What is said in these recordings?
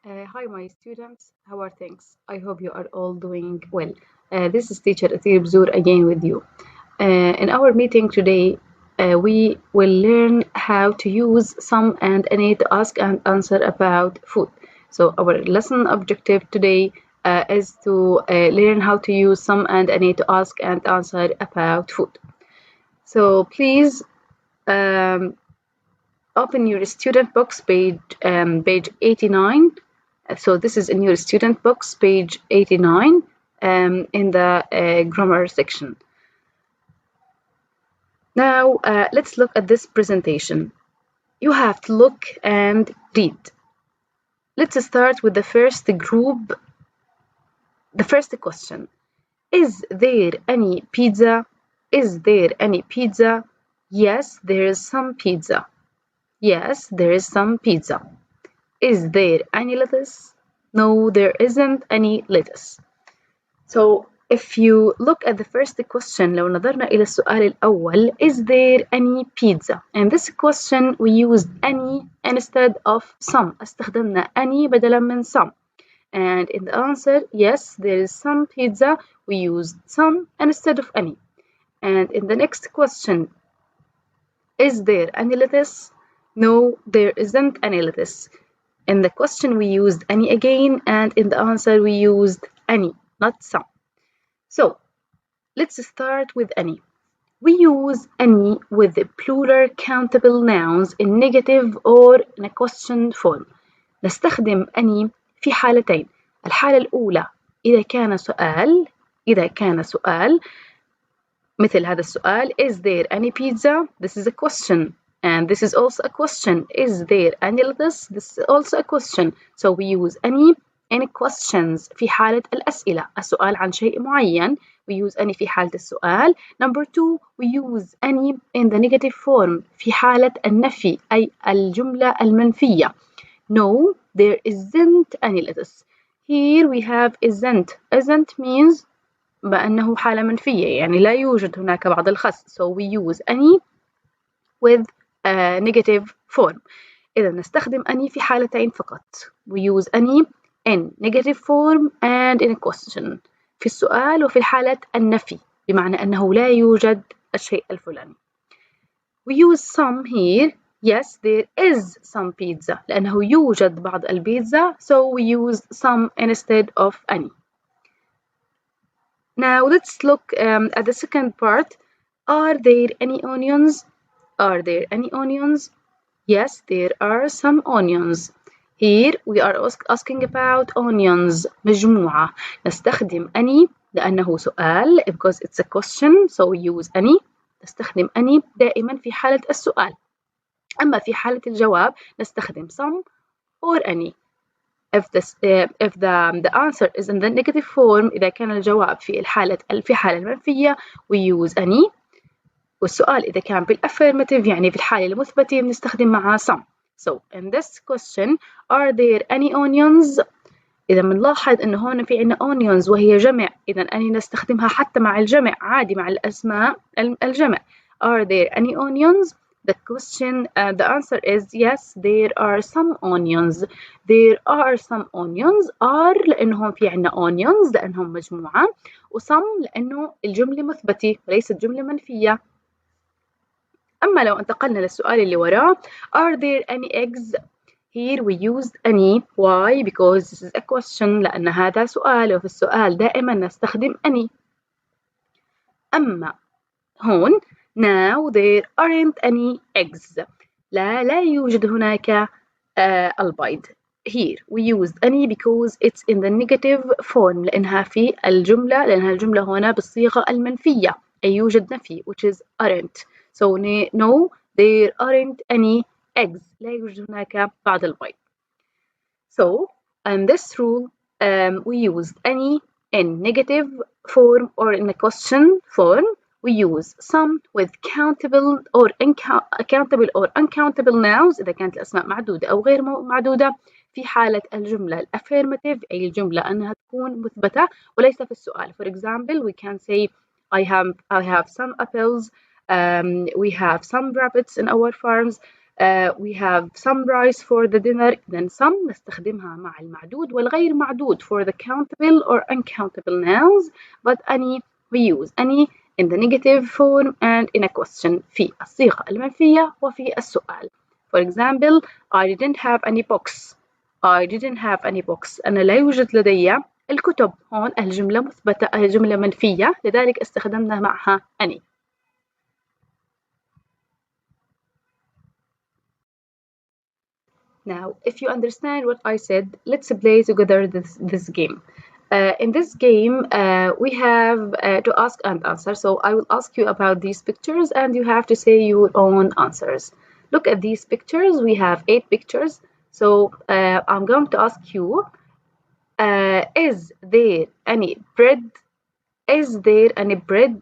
Hi, my students. How are things? I hope you are all doing well. This is teacher Atheer Bzoor again with you. In our meeting today, we will learn how to use some and any to ask and answer about food. So our lesson objective today is to learn how to use some and any to ask and answer about food. So please um, open your student books page 89. So this is in your student books page 89 in the grammar section. Now let's look at this presentation. You have to look and read. Let's start with the first group. The first question: is there any pizza? Is there any pizza? Yes, there is some pizza. Yes, there is some pizza. Is there any lettuce? No, there isn't any lettuce. So if you look at the first question, لو نظرنا إلى السؤال الأول, is there any pizza? In this question we used any instead of some. استخدمنا any بدلا من some. And in the answer, yes, there is some pizza. We used some instead of any. And in the next question, is there any lettuce? No, there isn't any lettuce. In the question we used any again, and in the answer we used any, not some. So let's start with any. We use any with the plural countable nouns in negative or in a question form. نستخدم any في حالتين. الحالة الأولى إذا كان سؤال مثل هذا السؤال: is there any pizza? This is a question. And this is also a question. Is there any lettuce? This is also a question. So we use any in questions في حالة الأسئلة. السؤال عن شيء معين. We use any في حالة السؤال. Number two, we use any in the negative form في حالة النفي أي الجملة المنفية. No, there isn't any lettuce. Here we have isn't. Isn't means بأنه حالة منفية يعني لا يوجد هناك بعض الخس. So we use any with a negative form. إذا نستخدم any في حالتين فقط. We use any in negative form and in a question. في السؤال وفي حالة النفي بمعنى أنه لا يوجد الشيء الفلاني. We use some here. Yes, there is some pizza لأنه يوجد بعض البيتزا. So we use some instead of any. Now let's look at the second part. Are there any onions? Are there any onions? Yes, there are some onions. Here we are asking about onions. مجموعة. نستخدم any لأنه سؤال because it's a question, so we use any. نستخدم any دائما في حالة السؤال. أما في حالة الجواب نستخدم some or any. If the answer is in the negative form, إذا كان الجواب في حالة المنفية, we use any. والسؤال إذا كان بالaffirmative يعني في الحالة المثبتة بنستخدم معها some. So in this question, are there any onions? إذا بنلاحظ إنه هون في عنا onions وهي جمع، إذا أني نستخدمها حتى مع الجمع عادي مع الأسماء الجمع. Are there any onions? The answer is yes, there are some onions. There are some onions. are لأنهم في عنا onions لأنهم مجموعة، وsome لأنه الجملة مثبتة وليست جملة منفية. أما لو انتقلنا للسؤال اللي وراه: Are there any eggs? Here we used any. Why? Because this is a question. لأن هذا سؤال وفي السؤال دائما نستخدم any. أما هون now there aren't any eggs. لا يوجد هناك البيض. Here we used any because it's in the negative form لأنها في الجملة لأنها الجملة هنا بالصيغة المنفية أي يوجد نفي which is aren't. So no, there aren't any eggs. لا يوجد هناك بعض البيض. So in this rule we used any in negative form or in a question form. We use some with countable or uncountable nouns إذا كانت الأسماء معدودة أو غير معدودة في حالة الجملة الaffirmative أي الجملة أنها تكون مثبتة وليس في السؤال. For example, we can say I have some apples. We have some rabbits in our farms. we have some rice for the dinner. then some نستخدمها مع المعدود والغير معدود for the countable or uncountable nouns, but any we use any in the negative form and in a question في الصيغة المنفية وفي السؤال. For example, I didn't have any books. I didn't have any books. أنا لا يوجد لدي الكتب. هون الجملة مثبتة، الجملة منفية، لذلك استخدمنا معها any. Now, if you understand what I said, let's play together this game. In this game, we have to ask and answer. So I will ask you about these pictures and you have to say your own answers. Look at these pictures. We have 8 pictures. So I'm going to ask you, is there any bread? Is there any bread?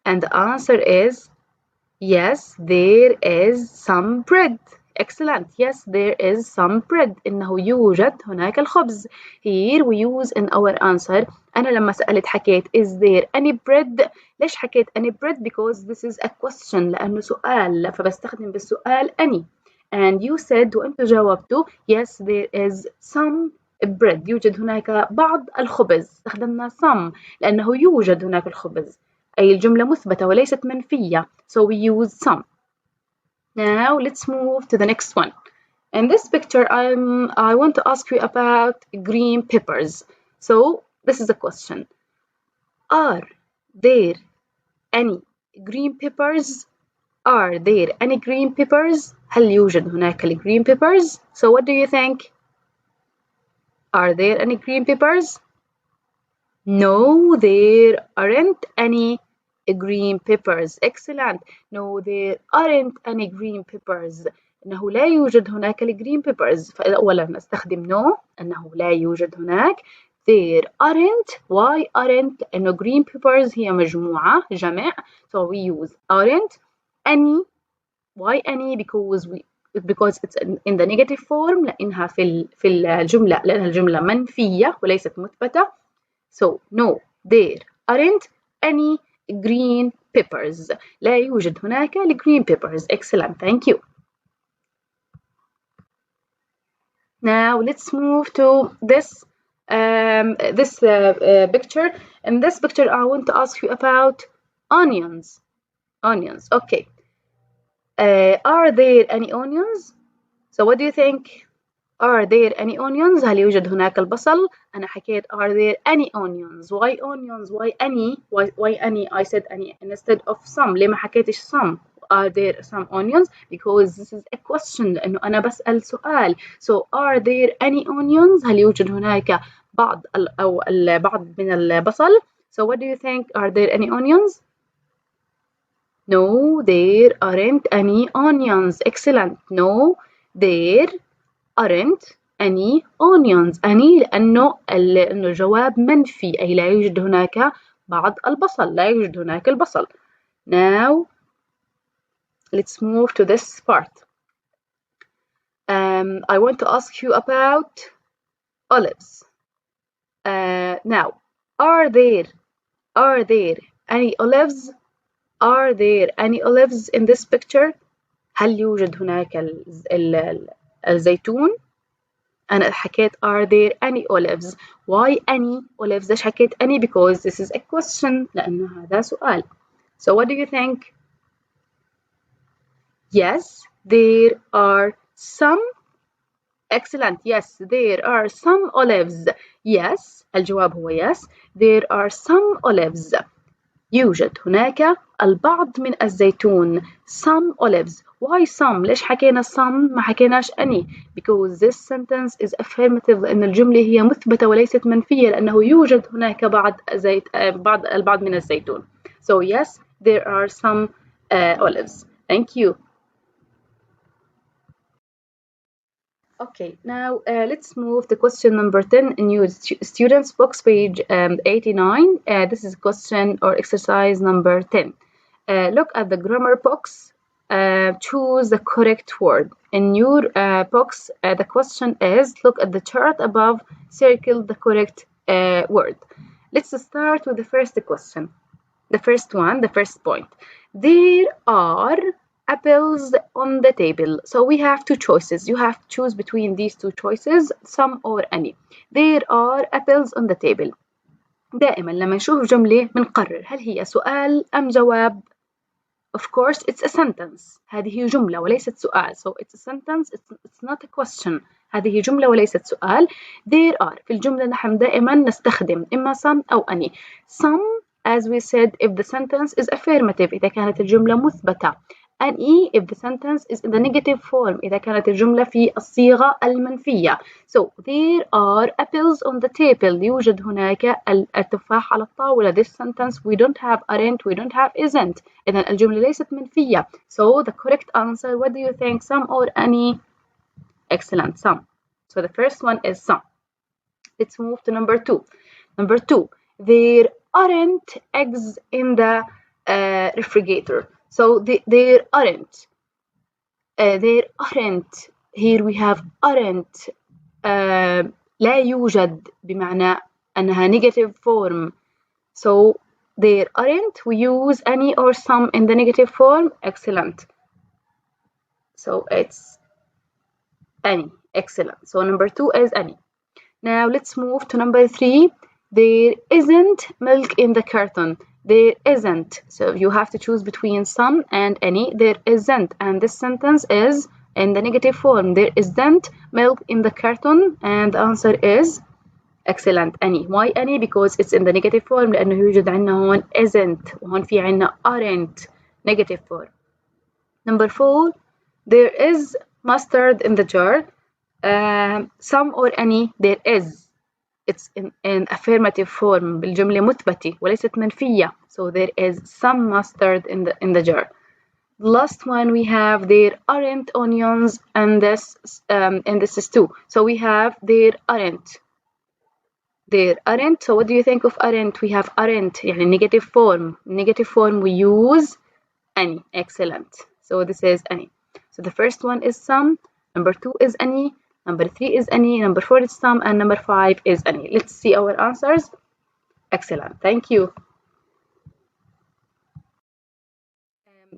And the answer is yes, there is some bread. Excellent. Yes, there is some bread. إنه يوجد هناك الخبز. Here we use in our answer. أنا لما سألت حكيت is there any bread؟ ليش حكيت any bread؟ Because this is a question، لأنه سؤال فبستخدم بالسؤال any. And you said وأنت جاوبتوا yes there is some bread. يوجد هناك بعض الخبز. استخدمنا some لأنه يوجد هناك الخبز. أي الجملة مثبتة وليست منفية. So we use some. Now let's move to the next one. In this picture, I want to ask you about green peppers. So this is a question. Are there any green peppers? Are there any green peppers? هل يوجد هناك green peppers? So what do you think? Are there any green peppers? No, there aren't any green peppers. Excellent. No, there aren't any green peppers. إنه لا يوجد هناك green peppers. فأولا نستخدم no أنه لا يوجد هناك. There aren't. Why aren't؟ إنه green peppers هي مجموعة جمع. So we use aren't. Any. Why any? Because it's in the negative form لأنها في الجملة لأنها الجملة منفية وليست مثبتة. So no, there aren't any green peppers. لا يوجد هناك green peppers. Excellent, thank you. Now let's move to this picture. In this picture, I want to ask you about onions. Onions, okay. Are there any onions? So what do you think? Are there any onions؟ هل يوجد هناك البصل؟ أنا حكيت are there any onions؟ Why onions؟ Why any؟ Why any؟ I said any instead of some. ليه ما حكيتش some؟ Are there some onions? Because this is a question لأنه أنا بسأل سؤال. So are there any onions؟ هل يوجد هناك بعض أو البعض من البصل؟ So what do you think? Are there any onions? No, there aren't any onions. Excellent. No, there aren't any onions. any لأنه الجواب منفي أي لا يوجد هناك بعض البصل. لا يوجد هناك البصل. Now let's move to this part. I want to ask you about olives. Now, are there any olives? Are there any olives in this picture? هل يوجد هناك الزيتون؟ أنا حكيت are there any olives. Why any olives؟ ليش حكيت any؟ Because this is a question لأنه هذا سؤال. So what do you think? Yes, there are some. Excellent. Yes, there are some olives. Yes, الجواب هو yes. There are some olives. يوجد هناك البعض من الزيتون. Some olives. Why some؟ ليش حكينا some ما حكيناش any؟ Because this sentence is affirmative لأن الجملة هي مثبتة وليست منفية لأنه يوجد هناك البعض من الزيتون. So yes, there are some olives. Thank you. Okay, now let's move to question number 10 in your students books, page 89. This is question or exercise number 10. Look at the grammar box. Choose the correct word. In your box, the question is, look at the chart above, circle the correct word. Let's start with the first question. The first one, the first point. There are apples on the table. So we have two choices. You have to choose between these two choices, some or any. There are apples on the table. دائما لما نشوف جملة بنقرر هل هي سؤال أم جواب. Of course it's a sentence. هذه جملة وليست سؤال. So it's a sentence, it's not a question. هذه جملة وليست سؤال. There are في الجملة نحن دائما نستخدم إما some أو any. Some, as we said, if the sentence is affirmative إذا كانت الجملة مثبتة. any if the sentence is in the negative form إذا كانت الجملة في الصيغة المنفية. So there are apples on the table. يوجد هناك التفاح على الطاولة. This sentence we don't have aren't, we don't have isn't. إذا الجملة ليست منفية. So the correct answer, what do you think, some or any? Excellent, some. So the first one is some. Let's move to number two. Number two, there aren't eggs in the refrigerator. So there aren't. There aren't. Here we have aren't. لا يوجد بمعنى أنها negative form. So there aren't. We use any or some in the negative form. Excellent. So it's any. Excellent. So number two is any. Now let's move to number three. There isn't milk in the carton. There isn't. So you have to choose between some and any. There isn't. And this sentence is in the negative form. There isn't milk in the carton. And the answer is excellent, any. Why any? Because it's in the negative form. لأنه يوجد عنا هون isn't. وهون في عنا aren't. Negative form. Number four. There is mustard in the jar. Some or any. There is. It's in affirmative form بالجملة مثبتة وليست منفية. So there is some mustard in the jar. The last one we have there aren't onions and this is two. So we have there aren't. There aren't. So what do you think of aren't? We have aren't يعني negative form. Negative form we use any. Excellent. So this is any. So the first one is some. Number two is any. Number three is any, number four is some, and number five is any. Let's see our answers. Excellent, thank you.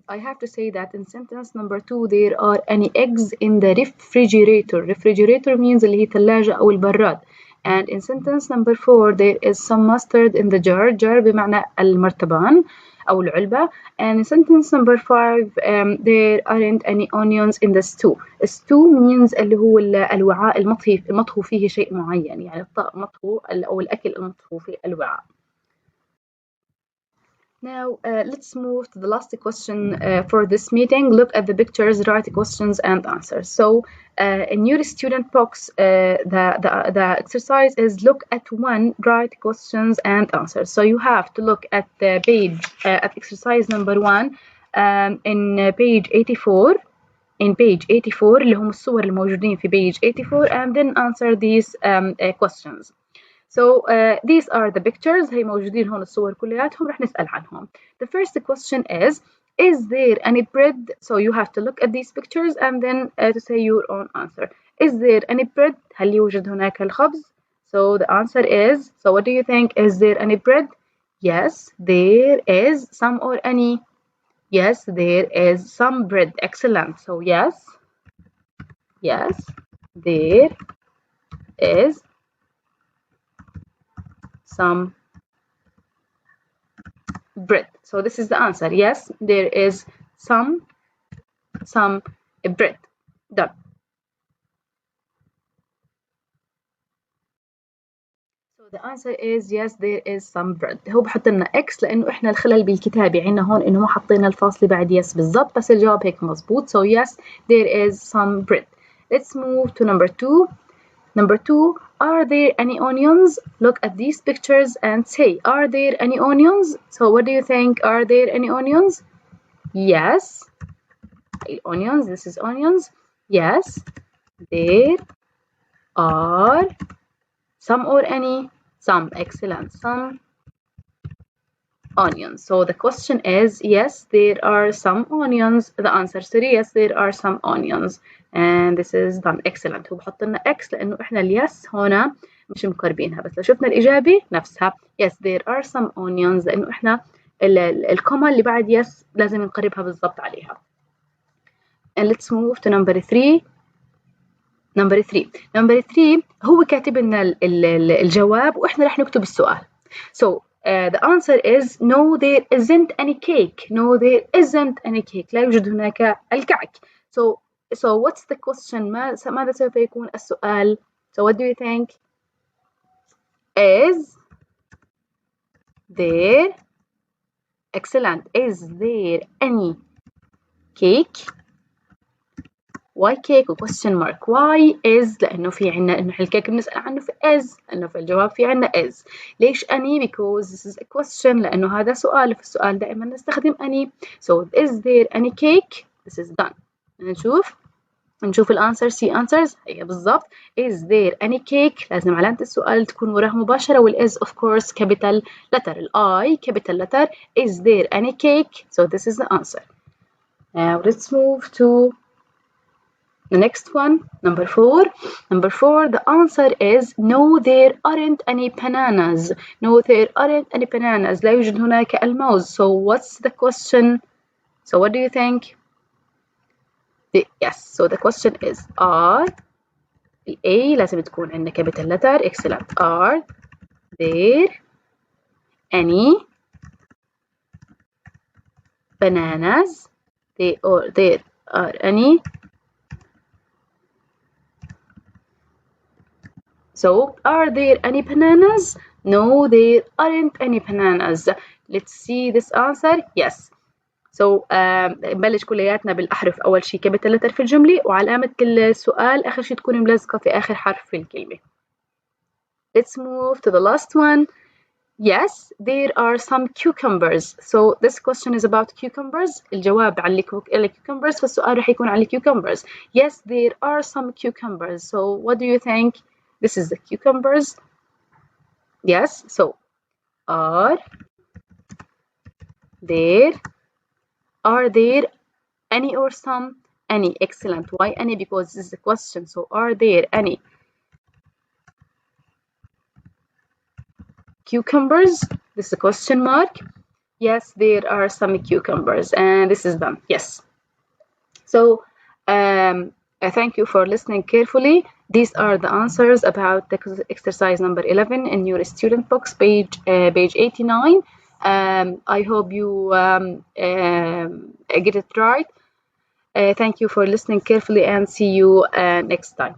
I have to say that in sentence number two, there are any eggs in the refrigerator. Refrigerator means اللي هي ثلاجة أو البراد. And in sentence number four, there is some mustard in the jar. Jar بمعنى المرتبان أو العلبة. And in sentence number five, there aren't any onions in the stew. Stew means اللي هو الوعاء المطهو فيه شيء معين. يعني مطهو أو الأكل المطهو في الوعاء. Now let's move to the last question for this meeting. Look at the pictures, write questions and answers. So in your student box, the exercise is look at one, write questions and answers. So you have to look at the page at exercise number one in page 84. In page 84 اللي هم الصور الموجودين في page 84 and then answer these questions. So these are the pictures. هي موجودين هون الصور كلياتهم رح نسأل عنهم. The first question is there any bread? So you have to look at these pictures and then to say your own answer. Is there any bread? هل يوجد هناك الخبز? So the answer is, so what do you think? Is there any bread? Yes, there is some or any. Yes, there is some bread. Excellent. So yes, there is some bread. So this is the answer. Yes, there is some bread. Done. So the answer is yes, there is some bread. هو بحط لنا X لأنه إحنا الخلل بالكتابة عنا هون إنه ما حطينا الفاصلة بعد yes بالضبط بس الجواب هيك مظبوط. So yes, there is some bread. Let's move to number two. Number two, are there any onions? Look at these pictures and say, are there any onions? So what do you think? Are there any onions? Yes. Onions, this is onions. Yes, there are some or any. Some. Excellent. Some onions. So the question is, yes, there are some onions. The answer is yes, there are some onions. And this is done. Excellent. هو بحط لنا X لأنه إحنا اليس هنا مش مقربينها بس لو شفنا الإجابة نفسها. Yes, there are some onions لأنه إحنا الكوما اللي بعد yes لازم نقربها بالضبط عليها. and let's move to number 3. number 3 هو كاتب لنا الجواب وإحنا رح نكتب السؤال. So the answer is no, there isn't any cake. No, there isn't any cake. لا يوجد هناك الكعك. So what's the question? ماذا سوف يكون السؤال? So what do you think? Is there, excellent, is there any cake? why cake question mark. why is لأنه في عنا إنه الكيك بنسأل عنه في is، لأنه في الجواب في عنا is. ليش any؟ because this is a question، لأنه هذا سؤال، في السؤال دائما نستخدم any. so is there any cake? this is done. نشوف الانسر. سي answers هي بالضبط. is there any cake؟ لازم علامة السؤال تكون وراها مباشرة، وال is of course capital letter، ال I capital letter. is there any cake? so this is the answer. Now let's move to the next one, number 4. Number 4, the answer is no, there aren't any bananas. No, there aren't any bananas. لا يوجد هناك الموز. So what's the question? So what do you think? Yes, so the question is are, the A لازم تكون عندنا capital letter. Excellent. Are there any bananas? There are any. So, are there any bananas? No, there aren't any bananas. Let's see this answer. Yes. So, نبلش كلياتنا بالأحرف. أول شيء capital letter في الجملة، وعلامة السؤال آخر شيء تكون ملزقة في آخر حرف في الكلمة. Let's move to the last one. Yes, there are some cucumbers. So, this question is about cucumbers. الجواب عن cucumbers، فالسؤال رح يكون عن cucumbers. Yes, there are some cucumbers. So, what do you think? This is the cucumbers. Yes, so are there any or some? Any. Excellent. Why any? Because this is the question. So are there any cucumbers? This is a question mark. Yes, there are some cucumbers, and this is done. Yes. So thank you for listening carefully. These are the answers about the exercise number 11 in your student books, page 89. I hope you get it right. Thank you for listening carefully, and see you next time.